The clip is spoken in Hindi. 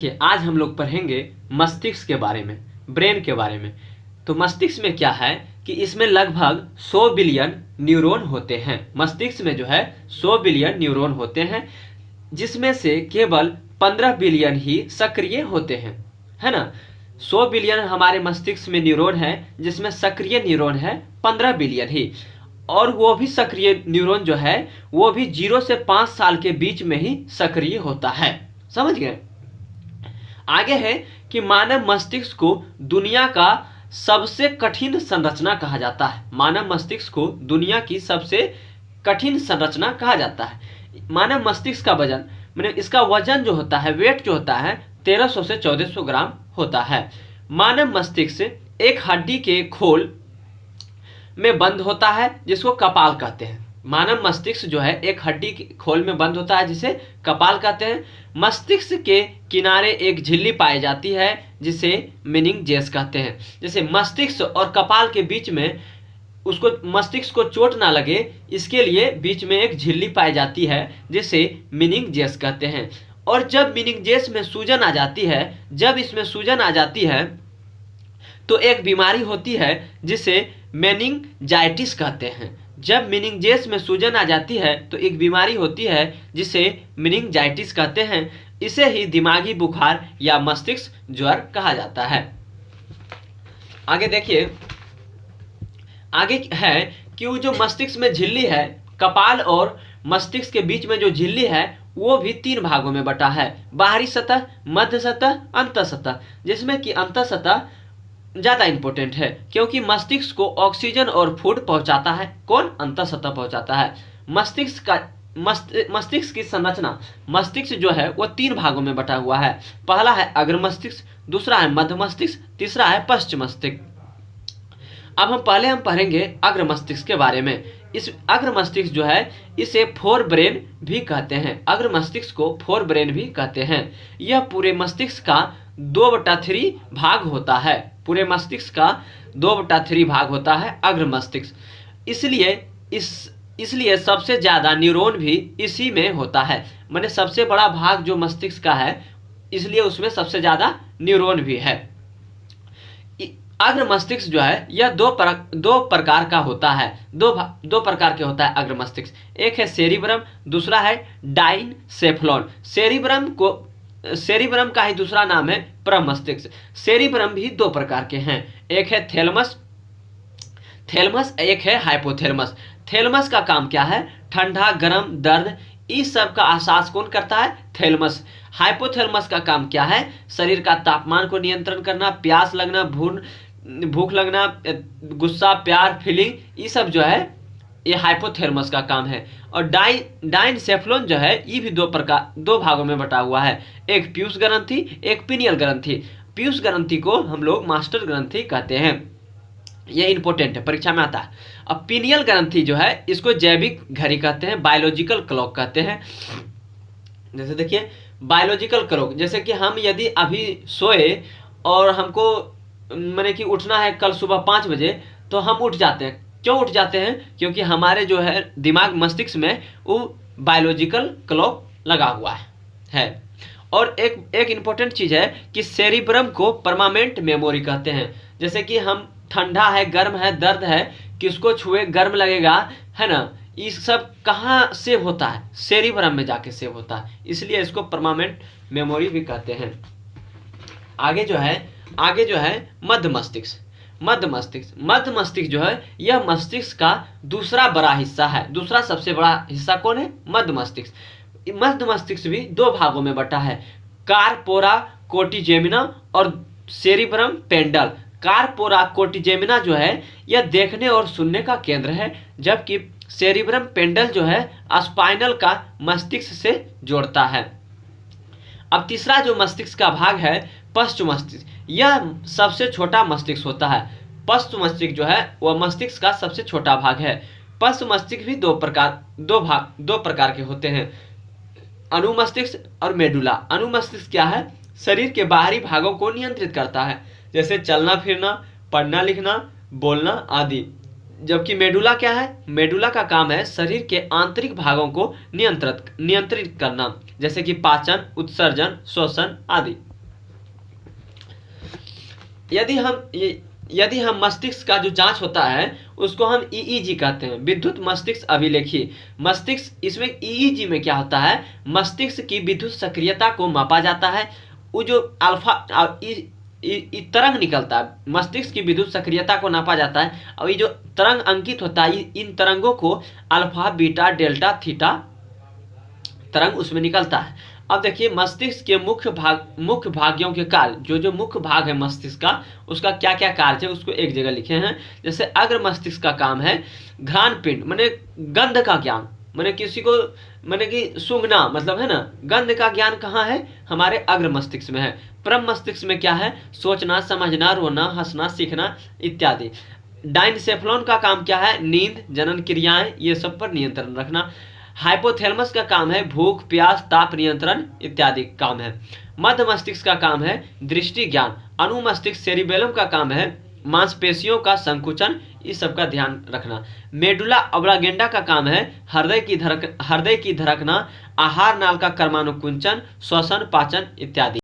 कि आज हम लोग पढ़ेंगे मस्तिष्क के बारे में, ब्रेन के बारे में। तो मस्तिष्क में क्या है कि इसमें लगभग 100 बिलियन न्यूरॉन होते हैं। मस्तिष्क में जो है 100 बिलियन न्यूरॉन होते हैं, जिसमें से केवल 15 बिलियन ही सक्रिय होते हैं, है ना। 100 बिलियन हमारे मस्तिष्क में न्यूरॉन है, जिसमें सक्रिय न्यूरॉन है 15 बिलियन ही। और वो भी सक्रिय न्यूरॉन जो है वो भी 0 से 5 साल के बीच में ही सक्रिय होता है। समझ गए। आगे है कि मानव मस्तिष्क को दुनिया का सबसे कठिन संरचना कहा जाता है। मानव मस्तिष्क को दुनिया की सबसे कठिन संरचना कहा जाता है। मानव मस्तिष्क का वजन, मैंने इसका वजन जो होता है, वेट जो होता है 1300 से 1400 ग्राम होता है। मानव मस्तिष्क एक हड्डी के खोल में बंद होता है, जिसको कपाल कहते हैं। मानव मस्तिष्क जो है एक हड्डी के खोल में बंद होता है, जिसे कपाल कहते हैं। मस्तिष्क के किनारे एक झिल्ली पाई जाती है, जिसे मेनिंजेस कहते हैं। जैसे मस्तिष्क और कपाल के बीच में उसको मस्तिष्क को चोट ना लगे, इसके लिए बीच में एक झिल्ली पाई जाती है, जिसे मेनिंजेस कहते हैं। और जब मेनिंजेस में सूजन आ जाती है, जब इसमें सूजन आ जाती है तो एक बीमारी होती है जिसे मेनिंजाइटिस कहते हैं। जब मेनिंजेस में सूजन आ जाती है तो एक बीमारी होती है जिसे मेनिंजाइटिस कहते हैं। इसे ही दिमागी बुखार या मस्तिष्क ज्वर कहा जाता है। आगे देखिए, आगे है कि वो जो मस्तिष्क में झिल्ली है, कपाल और मस्तिष्क के बीच में जो झिल्ली है वो भी 3 भागों में बटा है। बाहरी सतह, मध्य सतह, अंत सतह। जिसमें कि अंत सतह ज्यादा इंपॉर्टेंट है, क्योंकि मस्तिष्क को ऑक्सीजन और फूड पहुंचाता है। कौन? अंत सतह पहुंचाता है। मस्तिष्क की संरचना, मस्तिष्क जो है वो 3 भागों में बटा हुआ है। पहला है अग्र मस्तिष्क, दूसरा है मध्य मस्तिष्क, तीसरा है पश्च मस्तिष्क। अब हम पढ़ेंगे अग्र मस्तिष्क के बारे में। इस अग्र मस्तिष्क जो है इसे फोर ब्रेन भी कहते हैं। अग्र मस्तिष्क को फोर ब्रेन भी कहते हैं। यह पूरे मस्तिष्क का 2/3 भाग होता है। पूरे मस्तिष्क का 2/3 भाग होता है अग्र मस्तिष्क। इसलिए सबसे ज्यादा न्यूरॉन भी इसी में होता है। माने सबसे बड़ा भाग जो मस्तिष्क का है, इसलिए उसमें सबसे ज्यादा न्यूरॉन भी है। अग्र मस्तिष्क जो है यह दो प्रकार का होता है। दो प्रकार के होता है अग्र मस्तिष्क। एक है सेरिब्रम, दूसरा है डाइनसेफ्लॉन। सेरिब्रम का ही दूसरा नाम है प्रमस्तिष्क। सेरिब्रम भी 2 प्रकार के हैं। एक है थैलमस, एक है हाइपोथैलेमस। थैलमस का काम क्या है? ठंडा, गर्म, दर्द, इस सब का एहसास कौन करता है? थैलमस। हाइपोथैलेमस का काम क्या है? शरीर का तापमान को नियंत्रण करना, प्यास लगना, भूख लगना, गुस्सा, प्यार, फीलिंग, ये सब जो है ये हाइपोथैलेमस का काम है। और डाइनसेफ्लॉन जो है ये भी 2 भागों में बटा हुआ है। एक पीयूष ग्रंथि, एक पिनियल ग्रंथि। पीयूष ग्रंथि को हम लोग मास्टर ग्रंथि कहते हैं। ये इंपॉर्टेंट है, परीक्षा में आता है। अब पिनियल ग्रंथि जो है इसको जैविक घड़ी कहते हैं, बायोलॉजिकल क्लॉक कहते हैं। जैसे देखिए बायोलॉजिकल क्लॉक, जैसे कि हम यदि अभी सोए और हमको माने कि उठना है कल सुबह 5 बजे, तो हम उठ जाते हैं। क्यों उठ जाते हैं? क्योंकि हमारे जो है दिमाग, मस्तिष्क में वो बायोलॉजिकल क्लॉक लगा हुआ है। और एक इंपॉर्टेंट चीज है कि सेरिब्रम को परमानेंट मेमोरी कहते हैं। जैसे कि हम ठंडा है, गर्म है, दर्द है, किसको छुए गर्म लगेगा, है ना। ये सब कहाँ सेव होता है? सेरिब्रम में जाके सेव होता है, इसलिए इसको परमानेंट मेमोरी भी कहते हैं। आगे जो है मध्य मस्तिष्क। मध्य मस्तिष्क जो है यह मस्तिष्क का दूसरा बड़ा हिस्सा है। दूसरा सबसे बड़ा हिस्सा कौन है? मध्य मस्तिष्क। मध्य मस्तिष्क भी 2 भागों में बटा है, कार्पोरा कोटिजेमिना और सेरिब्रम पेंडल। कार्पोरा कोटिजेमिना जो है यह देखने और सुनने का केंद्र है, जबकि सेरिब्रम पेंडल जो है स्पाइनल का मस्तिष्क से जोड़ता है। अब तीसरा जो मस्तिष्क का भाग है पश्च मस्तिष्क, यह सबसे छोटा मस्तिष्क होता है। पश्च मस्तिष्क जो है वह मस्तिष्क का सबसे छोटा भाग है। पश्च मस्तिष्क भी 2 प्रकार के होते हैं, अनुमस्तिष्क और मेडुला। अनुमस्तिष्क क्या है? शरीर के बाहरी भागों को नियंत्रित करता है, जैसे चलना फिरना, पढ़ना लिखना, बोलना आदि। जबकि मेडुला क्या है? मेडुला का काम है शरीर के आंतरिक भागों को नियंत्रित करना, जैसे कि पाचन, उत्सर्जन, श्वसन आदि। यदि हम मस्तिष्क का जो जांच होता है उसको हम ईईजी कहते हैं, विद्युत मस्तिष्क अभिलेखी मस्तिष्क। इसमें ईईजी में क्या होता है, मस्तिष्क की विद्युत सक्रियता को मापा जाता है। वो जो अल्फा तरंग निकलता है, मस्तिष्क की विद्युत सक्रियता को नापा जाता है, और ये जो तरंग अंकित होता है इन तरंगों को अल्फा बीटा डेल्टा थीटा तरंग उसमें निकलता है। अब देखिए मस्तिष्क के मुख्य भागों के कार्य, जो मुख्य भाग है मस्तिष्क का, उसका क्या क्या कार्य है उसको एक जगह लिखे हैं। जैसे अग्र मस्तिष्क का काम है घ्राण पिंड, माने गंध का ज्ञान, माने किसी को माने कि सूंघना मतलब है ना, गंध का ज्ञान कहाँ है, हमारे अग्र मस्तिष्क में है। परम मस्तिष्क में क्या है, सोचना समझना रोना हंसना सीखना इत्यादि। डाइनसेफ्लॉन का काम क्या है, नींद जनन क्रियाएं ये सब पर नियंत्रण रखना। हाइपोथैलेमस का काम है भूख प्यास ताप नियंत्रण इत्यादि काम है। मध्य मस्तिष्क का काम है दृष्टि ज्ञान। अनुमस्तिष्क सेरिबेलम का काम है मांसपेशियों का संकुचन, इस सब का ध्यान रखना। मेडुला ऑब्लांगेंडा का काम है हृदय की धड़कना, आहार नाल का कर्मानुकुंचन, श्वसन पाचन इत्यादि।